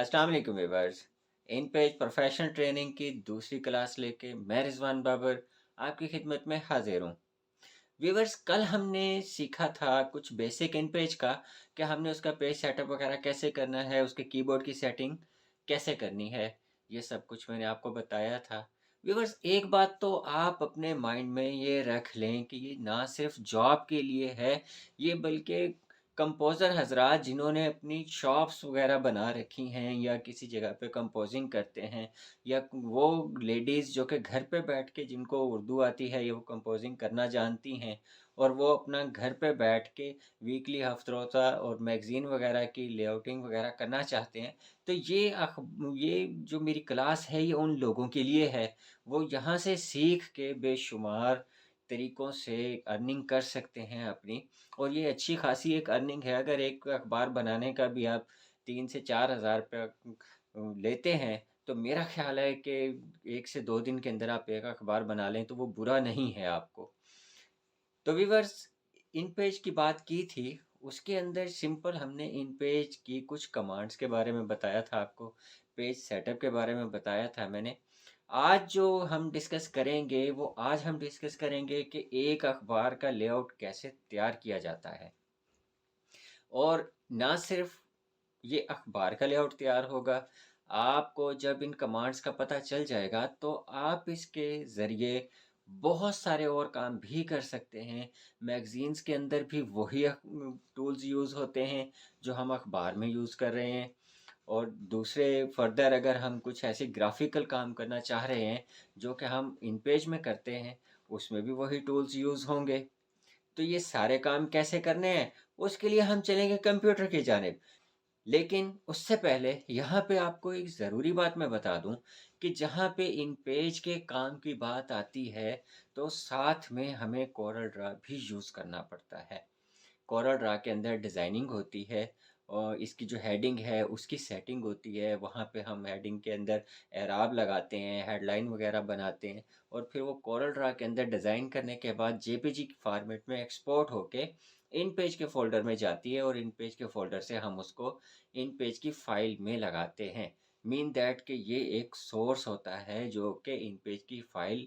अस्सलाम वालेकुम व्यूअर्स। इन page professional training की दूसरी क्लास लेके मैं रिजवान बाबर आपकी खिदमत में हाजिर हूँ। व्यूअर्स, कल हमने सीखा था कुछ बेसिक इन पेज का कि हमने उसका पेज सेटअप वगैरह कैसे करना है, उसके कीबोर्ड की सेटिंग कैसे करनी है। ये सब कुछ मैंने आपको बताया था। व्यूअर्स, एक बात तो आप अपने माइंड में ये रख लें कि ये ना सिर्फ जॉब के लिए है, ये बल्कि कंपोज़र हज़रात जिन्होंने अपनी शॉप्स वगैरह बना रखी हैं या किसी जगह पे कंपोजिंग करते हैं, या वो लेडीज़ जो कि घर पे बैठ के जिनको उर्दू आती है या वो कंपोजिंग करना जानती हैं और वो अपना घर पे बैठ के वीकली, हफ्ता और मैगज़ीन वगैरह की लेआउटिंग वगैरह करना चाहते हैं, तो ये जो मेरी क्लास है ये उन लोगों के लिए है। वो यहाँ से सीख के बेशुमार तरीकों से अर्निंग कर सकते हैं अपनी, और ये अच्छी खासी एक अर्निंग है। अगर एक अखबार बनाने का भी आप 3 से 4,000 रुपया लेते हैं, तो मेरा ख़्याल है कि 1 से 2 दिन के अंदर आप एक अखबार बना लें, तो वो बुरा नहीं है आपको। तो व्यूअर्स, इन पेज की बात की थी, उसके अंदर सिंपल हमने इन पेज की कुछ कमांड्स के बारे में बताया था आपको, पेज सेटअप के बारे में बताया था मैंने। आज जो हम डिस्कस करेंगे, वो आज हम डिस्कस करेंगे कि एक अखबार का लेआउट कैसे तैयार किया जाता है। और ना सिर्फ ये अखबार का लेआउट तैयार होगा, आपको जब इन कमांड्स का पता चल जाएगा तो आप इसके ज़रिए बहुत सारे और काम भी कर सकते हैं। मैगज़ीन्स के अंदर भी वही टूल्स यूज़ होते हैं जो हम अखबार में यूज़ कर रहे हैं, और दूसरे फर्दर अगर हम कुछ ऐसे ग्राफ़िकल काम करना चाह रहे हैं जो कि हम इन पेज में करते हैं, उसमें भी वही टूल्स यूज़ होंगे। तो ये सारे काम कैसे करने हैं, उसके लिए हम चलेंगे कंप्यूटर की जानिब। लेकिन उससे पहले यहाँ पे आपको एक ज़रूरी बात मैं बता दूँ कि जहाँ पे इन पेज के काम की बात आती है, तो साथ में हमें कोरल ड्रा भी यूज़ करना पड़ता है। कोरल ड्रा के अंदर डिज़ाइनिंग होती है और इसकी जो हेडिंग है उसकी सेटिंग होती है। वहाँ पे हम हेडिंग के अंदर एराब लगाते हैं, हेडलाइन वगैरह बनाते हैं, और फिर वो कोरल ड्रा के अंदर डिज़ाइन करने के बाद जेपीजी फॉर्मेट में एक्सपोर्ट होके इन पेज के फ़ोल्डर में जाती है, और इन पेज के फ़ोल्डर से हम उसको इन पेज की फ़ाइल में लगाते हैं। मीन दैट कि ये एक सोर्स होता है जो कि इन पेज की फ़ाइल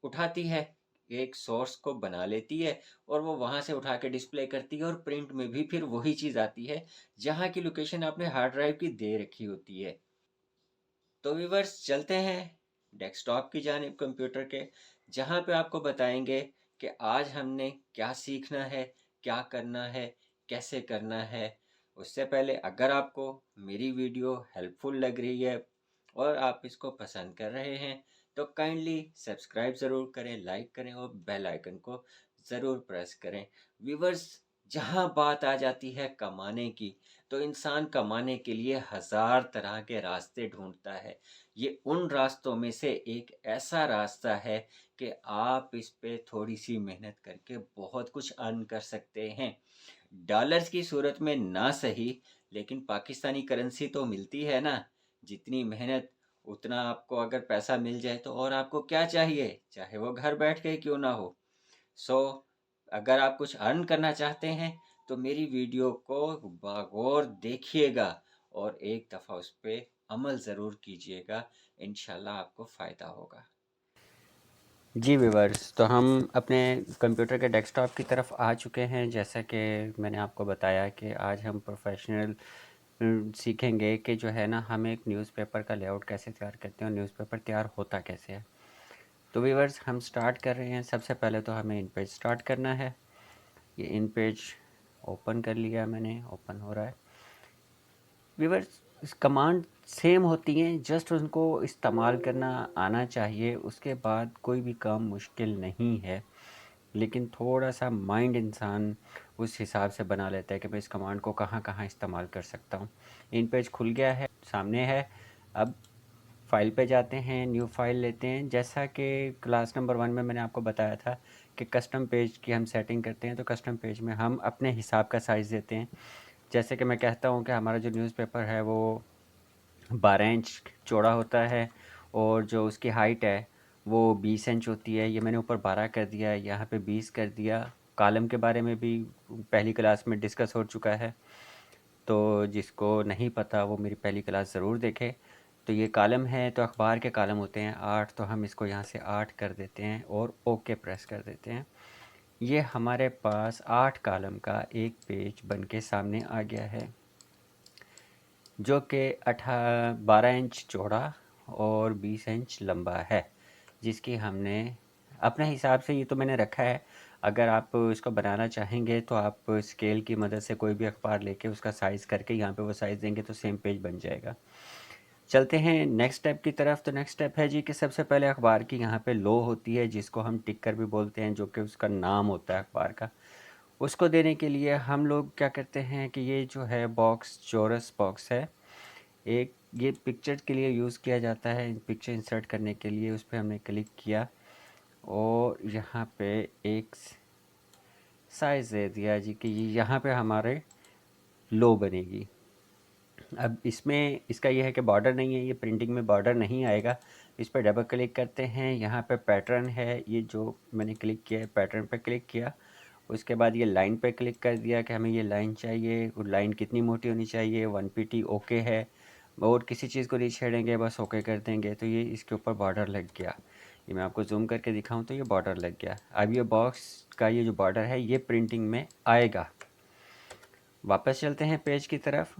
उठाती है, एक सोर्स को बना लेती है, और वो वहाँ से उठा के डिस्प्ले करती है, और प्रिंट में भी फिर वही चीज़ आती है जहाँ की लोकेशन आपने हार्ड ड्राइव की दे रखी होती है। तो व्यूअर्स, चलते हैं डेस्कटॉप की जानिब कंप्यूटर के, जहाँ पे आपको बताएंगे कि आज हमने क्या सीखना है, क्या करना है, कैसे करना है। उससे पहले अगर आपको मेरी वीडियो हेल्पफुल लग रही है और आप इसको पसंद कर रहे हैं, तो काइंडली सब्सक्राइब ज़रूर करें, लाइक करें और बेल आइकन को ज़रूर प्रेस करें। व्यूअर्स, जहाँ बात आ जाती है कमाने की, तो इंसान कमाने के लिए हज़ार तरह के रास्ते ढूंढता है। ये उन रास्तों में से एक ऐसा रास्ता है कि आप इस पे थोड़ी सी मेहनत करके बहुत कुछ अर्न कर सकते हैं। डॉलर्स की सूरत में ना सही, लेकिन पाकिस्तानी करेंसी तो मिलती है ना। जितनी मेहनत उतना आपको अगर पैसा मिल जाए तो और आपको क्या चाहिए, चाहे वो घर बैठ के क्यों ना हो। सो अगर आप कुछ अर्न करना चाहते हैं, तो मेरी वीडियो को बागौर देखिएगा और एक दफ़ा उस पे अमल ज़रूर कीजिएगा। इंशाल्लाह आपको फ़ायदा होगा। जी व्यूवर्स, तो हम अपने कंप्यूटर के डेस्कटॉप की तरफ आ चुके हैं। जैसा कि मैंने आपको बताया कि आज हम प्रोफेशनल सीखेंगे कि जो है ना, हम एक न्यूज़पेपर का लेआउट कैसे तैयार करते हैं और न्यूज़पेपर तैयार होता कैसे है। तो व्यूवर्स, हम स्टार्ट कर रहे हैं। सबसे पहले तो हमें इन पेज स्टार्ट करना है। ये इन पेज ओपन कर लिया मैंने, ओपन हो रहा है। व्यूवर्स, कमांड सेम होती हैं, जस्ट उनको इस्तेमाल करना आना चाहिए। उसके बाद कोई भी काम मुश्किल नहीं है, लेकिन थोड़ा सा माइंड इंसान उस हिसाब से बना लेता है कि मैं इस कमांड को कहाँ कहाँ इस्तेमाल कर सकता हूँ। इन पेज खुल गया है, सामने है। अब फाइल पे जाते हैं, न्यू फाइल लेते हैं। जैसा कि क्लास नंबर 1 में मैंने आपको बताया था कि कस्टम पेज की हम सेटिंग करते हैं, तो कस्टम पेज में हम अपने हिसाब का साइज़ देते हैं। जैसे कि मैं कहता हूँ कि हमारा जो न्यूज़पेपर है वो 12 इंच चौड़ा होता है, और जो उसकी हाइट है वो 20 इंच होती है। ये मैंने ऊपर 12 कर दिया है, यहाँ पे 20 कर दिया। कॉलम के बारे में भी पहली क्लास में डिस्कस हो चुका है। तो जिसको नहीं पता वो मेरी पहली क्लास ज़रूर देखे। तो ये कॉलम है, तो अखबार के कॉलम होते हैं 8, तो हम इसको यहाँ से 8 कर देते हैं और ओके प्रेस कर देते हैं। ये हमारे पास 8 कॉलम का एक पेज बन के सामने आ गया है, जो कि 12 इंच चौड़ा और 20 इंच लंबा है, जिसकी हमने अपने हिसाब से, ये तो मैंने रखा है, अगर आप इसको बनाना चाहेंगे तो आप स्केल की मदद से कोई भी अखबार लेके उसका साइज़ करके यहाँ पे वो साइज़ देंगे तो सेम पेज बन जाएगा। चलते हैं नेक्स्ट स्टेप की तरफ। तो नेक्स्ट स्टेप है जी कि सबसे पहले अखबार की यहाँ पे लो होती है, जिसको हम टिकर भी बोलते हैं, जो कि उसका नाम होता है अखबार का। उसको देने के लिए हम लोग क्या करते हैं कि ये जो है बॉक्स, चौरस बॉक्स है एक, ये पिक्चर के लिए यूज़ किया जाता है, पिक्चर इंसर्ट करने के लिए। उस पर हमने क्लिक किया और यहाँ पे एक साइज़ दे दिया जी कि यहाँ पे हमारे लो बनेगी। अब इसमें इसका ये है कि बॉर्डर नहीं है, ये प्रिंटिंग में बॉर्डर नहीं आएगा। इस पर डबल क्लिक करते हैं, यहाँ पे पैटर्न है, ये जो मैंने क्लिक किया है पैटर्न पे क्लिक किया। उसके बाद ये लाइन पे क्लिक कर दिया कि हमें ये लाइन चाहिए, और लाइन कितनी मोटी होनी चाहिए, 1 pt ओके है, और किसी चीज़ को नहीं छेड़ेंगे, बस ओके कर देंगे। तो ये इसके ऊपर बॉर्डर लग गया। ये मैं आपको जूम करके दिखाऊं तो ये बॉर्डर लग गया। अब ये बॉक्स का ये जो बॉर्डर है ये प्रिंटिंग में आएगा। वापस चलते हैं पेज की तरफ।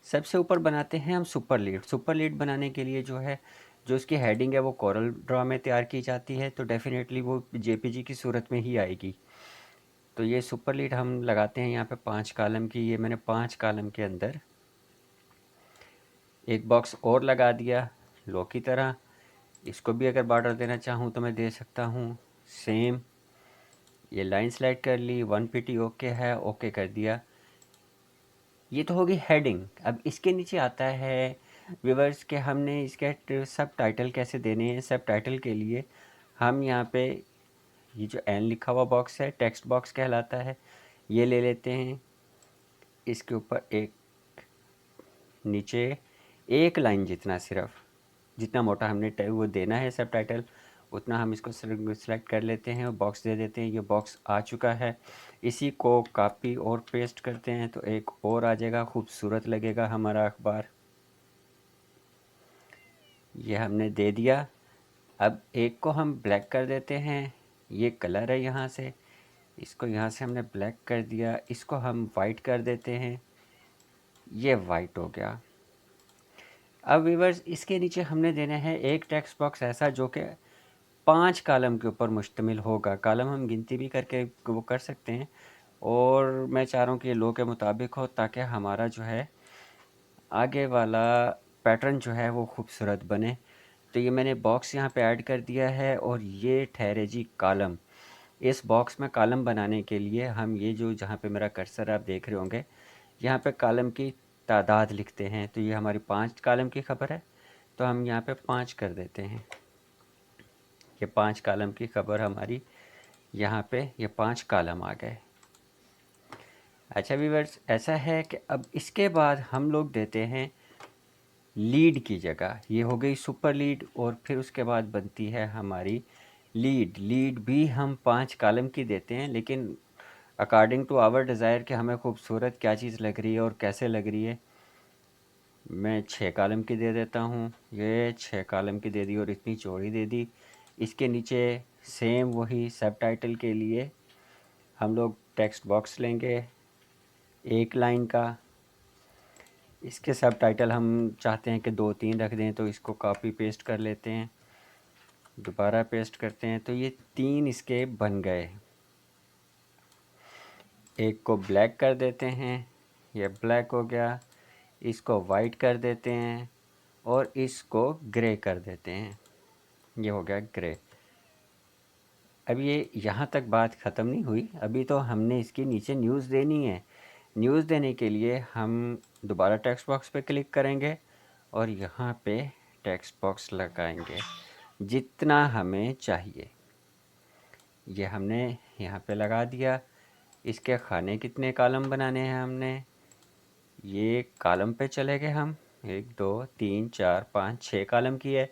सबसे ऊपर बनाते हैं हम सुपर लीड। सुपर लीड बनाने के लिए जो है, जो इसकी हेडिंग है वो कोरल ड्रॉ में तैयार की जाती है, तो डेफिनेटली वो जेपीजी की सूरत में ही आएगी। तो ये सुपर लीड हम लगाते हैं यहाँ पे 5 कॉलम की। ये मैंने 5 कॉलम के अंदर एक बॉक्स और लगा दिया लो की तरह। इसको भी अगर बॉर्डर देना चाहूँ तो मैं दे सकता हूँ सेम। ये लाइन सेलेक्ट कर ली, 1 pt ओके है, ओके कर दिया। ये तो होगी हेडिंग। अब इसके नीचे आता है व्यूअर्स के हमने इसके सब टाइटल कैसे देने हैं। सब टाइटल के लिए हम यहाँ पे ये जो एन लिखा हुआ बॉक्स है टेक्स्ट बॉक्स कहलाता है, ये ले लेते हैं। इसके ऊपर एक नीचे एक लाइन जितना, सिर्फ जितना मोटा हमने वो देना है सब टाइटल, उतना हम इसको सेलेक्ट कर लेते हैं और बॉक्स दे देते हैं। ये बॉक्स आ चुका है। इसी को कॉपी और पेस्ट करते हैं तो एक और आ जाएगा, खूबसूरत लगेगा हमारा अखबार। ये हमने दे दिया। अब एक को हम ब्लैक कर देते हैं, ये कलर है यहाँ से, इसको यहाँ से हमने ब्लैक कर दिया। इसको हम वाइट कर देते हैं, ये वाइट हो गया। अब व्यूअर्स इसके नीचे हमने देना है एक टेक्स्ट बॉक्स ऐसा जो कि 5 कॉलम के ऊपर मुश्तमिल होगा। कॉलम हम गिनती भी करके वो कर सकते हैं, और मैं चाह रहा हूँ कि ये लो के मुताबिक हो, ताकि हमारा जो है आगे वाला पैटर्न जो है वो खूबसूरत बने। तो ये मैंने बॉक्स यहाँ पे ऐड कर दिया है, और ये ठहरे जी कॉलम। इस बॉक्स में कॉलम बनाने के लिए हम ये जो जहाँ पे मेरा कर्सर आप देख रहे होंगे, यहाँ पे कॉलम की तादाद लिखते हैं। तो ये हमारी 5 कॉलम की खबर है, तो हम यहाँ पे 5 कर देते हैं। ये 5 कॉलम की खबर हमारी यहाँ पे, ये 5 कॉलम आ गए। अच्छा व्यूअर्स, ऐसा है कि अब इसके बाद हम लोग देते हैं लीड की जगह। ये हो गई सुपर लीड, और फिर उसके बाद बनती है हमारी लीड। लीड भी हम 5 कॉलम की देते हैं, लेकिन अकॉर्डिंग टू आवर डिज़ायर कि हमें खूबसूरत क्या चीज़ लग रही है और कैसे लग रही है, मैं 6 कॉलम की दे देता हूँ। ये 6 कॉलम की दे दी और इतनी चौड़ी दे दी। इसके नीचे सेम वही सब टाइटल के लिए हम लोग टेक्स्ट बॉक्स लेंगे एक लाइन का। इसके सब टाइटल हम चाहते हैं कि 2-3 रख दें, तो इसको कॉपी पेस्ट कर लेते हैं, दोबारा पेस्ट करते हैं, तो ये 3 इसके बन गए। एक को ब्लैक कर देते हैं, ये ब्लैक हो गया। इसको वाइट कर देते हैं और इसको ग्रे कर देते हैं, ये हो गया ग्रे। अब ये यहाँ तक बात ख़त्म नहीं हुई, अभी तो हमने इसके नीचे न्यूज़ देनी है। न्यूज़ देने के लिए हम दोबारा टेक्स्ट बॉक्स पे क्लिक करेंगे और यहाँ पे टेक्स्ट बॉक्स लगाएंगे जितना हमें चाहिए। ये हमने यहाँ पे लगा दिया। इसके खाने कितने कॉलम बनाने हैं हमने, ये कॉलम पे चले गए हम, 1 2 3 4 5 6 कॉलम की है,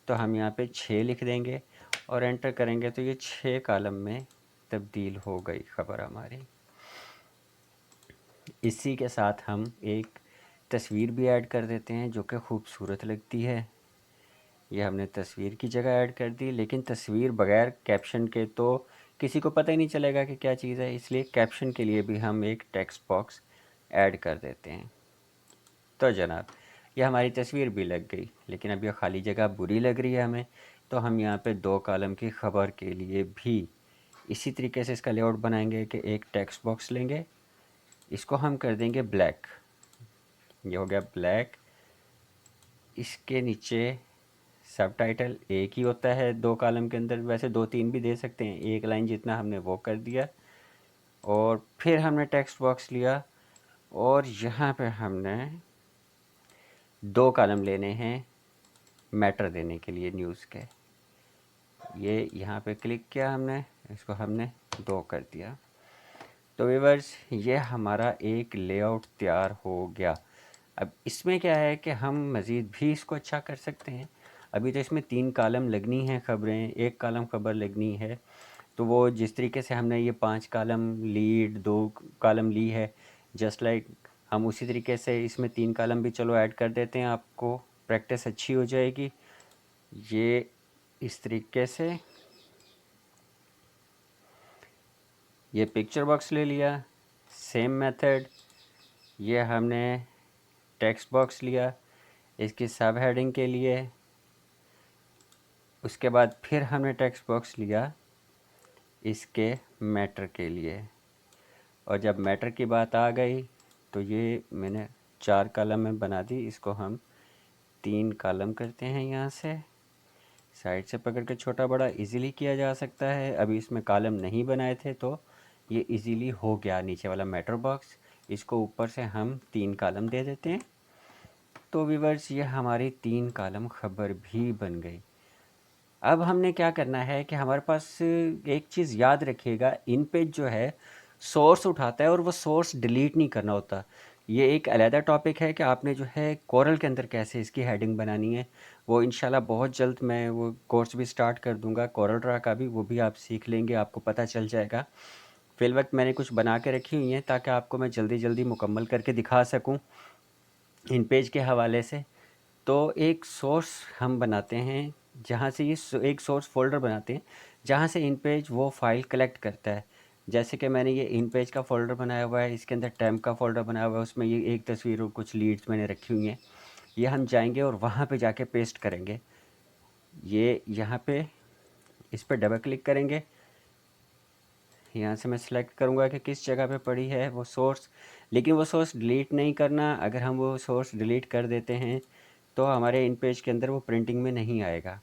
तो हम यहाँ पे 6 लिख देंगे और एंटर करेंगे, तो ये 6 कॉलम में तब्दील हो गई खबर हमारी। इसी के साथ हम एक तस्वीर भी ऐड कर देते हैं जो कि खूबसूरत लगती है। ये हमने तस्वीर की जगह ऐड कर दी, लेकिन तस्वीर बगैर कैप्शन के तो किसी को पता ही नहीं चलेगा कि क्या चीज़ है, इसलिए कैप्शन के लिए भी हम एक टेक्स्ट बॉक्स ऐड कर देते हैं। तो जनाब, ये हमारी तस्वीर भी लग गई, लेकिन अब यह खाली जगह बुरी लग रही है हमें, तो हम यहाँ पे 2 कॉलम की ख़बर के लिए भी इसी तरीके से इसका लेआउट बनाएंगे कि एक टेक्स्ट बॉक्स लेंगे, इसको हम कर देंगे ब्लैक। ये हो गया ब्लैक। इसके नीचे सब टाइटल एक ही होता है 2 कॉलम के अंदर, वैसे 2-3 भी दे सकते हैं, एक लाइन जितना हमने वो कर दिया। और फिर हमने टेक्स्ट बॉक्स लिया और यहाँ पे हमने 2 कॉलम लेने हैं मैटर देने के लिए न्यूज़ के। ये यहाँ पे क्लिक किया हमने, इसको हमने 2 कर दिया। तो व्यूअर्स, ये हमारा एक लेआउट तैयार हो गया। अब इसमें क्या है कि हम मज़ीद भी इसको अच्छा कर सकते हैं। अभी तो इसमें 3 कॉलम लगनी हैं ख़बरें, 1 कॉलम ख़बर लगनी है। तो वो जिस तरीके से हमने ये 5 कॉलम लीड, 2 कॉलम ली है, जस्ट लाइक हम उसी तरीके से इसमें 3 कॉलम भी चलो ऐड कर देते हैं, आपको प्रैक्टिस अच्छी हो जाएगी। ये इस तरीके से ये पिक्चर बॉक्स ले लिया, सेम मेथड। ये हमने टेक्स्ट बॉक्स लिया इसकी सब हेडिंग के लिए, उसके बाद फिर हमने टेक्स्ट बॉक्स लिया इसके मैटर के लिए। और जब मैटर की बात आ गई तो ये मैंने 4 कॉलम में बना दी, इसको हम 3 कॉलम करते हैं। यहाँ से साइड से पकड़ के छोटा बड़ा इजीली किया जा सकता है। अभी इसमें कॉलम नहीं बनाए थे तो ये इजीली हो गया नीचे वाला मैटर बॉक्स। इसको ऊपर से हम 3 कॉलम दे देते हैं। तो व्यूअर्स, ये हमारी 3 कॉलम खबर भी बन गई। अब हमने क्या करना है कि हमारे पास एक चीज़ याद रखिएगा, इन पेज जो है सोर्स उठाता है और वो सोर्स डिलीट नहीं करना होता। ये एक अलहदा टॉपिक है कि आपने जो है कोरल के अंदर कैसे इसकी हेडिंग बनानी है, वो इंशाल्लाह बहुत जल्द मैं वो कोर्स भी स्टार्ट कर दूंगा कोरल ड्रा का भी, वो भी आप सीख लेंगे, आपको पता चल जाएगा। फिल वक्त मैंने कुछ बना के रखी हुई हैं ताकि आपको मैं जल्दी जल्दी मुकम्मल करके दिखा सकूं इन पेज के हवाले से। तो एक सोर्स हम बनाते हैं जहाँ से ये एक सोर्स फोल्डर बनाते हैं जहाँ से इन पेज वो फाइल कलेक्ट करता है। जैसे कि मैंने ये इन पेज का फ़ोल्डर बनाया हुआ है, इसके अंदर टेम्प का फ़ोल्डर बनाया हुआ है, उसमें ये एक तस्वीर और कुछ लीड्स मैंने रखी हुई हैं। ये हम जाएंगे और वहाँ पे जाके पेस्ट करेंगे। ये यहाँ पे इस पर डबल क्लिक करेंगे, यहाँ से मैं सिलेक्ट करूँगा कि किस जगह पे पड़ी है वो सोर्स। लेकिन वो सोर्स डिलीट नहीं करना, अगर हम वो सोर्स डिलीट कर देते हैं तो हमारे इन पेज के अंदर वो प्रिंटिंग में नहीं आएगा।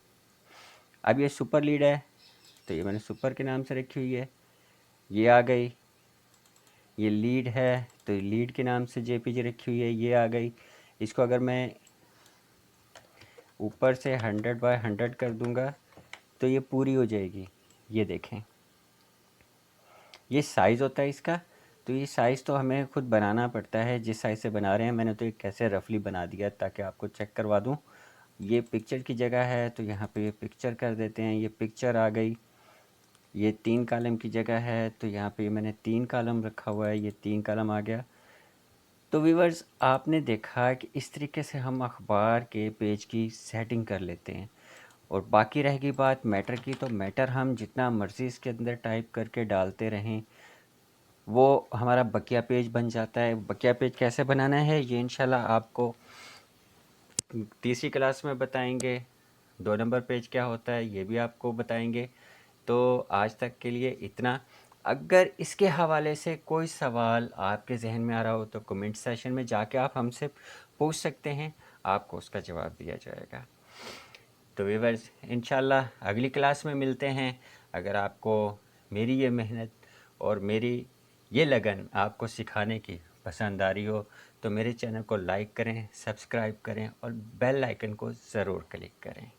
अब ये सुपर लीड है तो ये मैंने सुपर के नाम से रखी हुई है, ये आ गई। ये लीड है तो लीड के नाम से जेपीजी रखी हुई है, ये आ गई। इसको अगर मैं ऊपर से 100x100 कर दूंगा तो ये पूरी हो जाएगी। ये देखें, ये साइज़ होता है इसका। तो ये साइज़ तो हमें खुद बनाना पड़ता है, जिस साइज़ से बना रहे हैं। मैंने तो ये कैसे रफली बना दिया ताकि आपको चेक करवा दूं। ये पिक्चर की जगह है तो यहाँ पे ये पिक्चर कर देते हैं, ये पिक्चर आ गई। ये 3 कॉलम की जगह है तो यहाँ पे मैंने 3 कॉलम रखा हुआ है, ये 3 कॉलम आ गया। तो व्यूअर्स, आपने देखा कि इस तरीके से हम अखबार के पेज की सेटिंग कर लेते हैं। और बाकी रहेगी बात मैटर की, तो मैटर हम जितना मर्ज़ी इसके अंदर टाइप करके डालते रहें, वो हमारा बकिया पेज बन जाता है। बकिया पेज कैसे बनाना है ये इंशाल्लाह आपको तीसरी क्लास में बताएंगे। 2 नंबर पेज क्या होता है ये भी आपको बताएंगे। तो आज तक के लिए इतना। अगर इसके हवाले से कोई सवाल आपके जहन में आ रहा हो तो कमेंट सेशन में जाके आप हमसे पूछ सकते हैं, आपको उसका जवाब दिया जाएगा। तो व्यूअर्स, इंशाल्लाह अगली क्लास में मिलते हैं। अगर आपको मेरी ये मेहनत और मेरी ये लगन आपको सिखाने की पसंद आ रही हो तो मेरे चैनल को लाइक करें, सब्सक्राइब करें और बेल आइकन को ज़रूर क्लिक करें।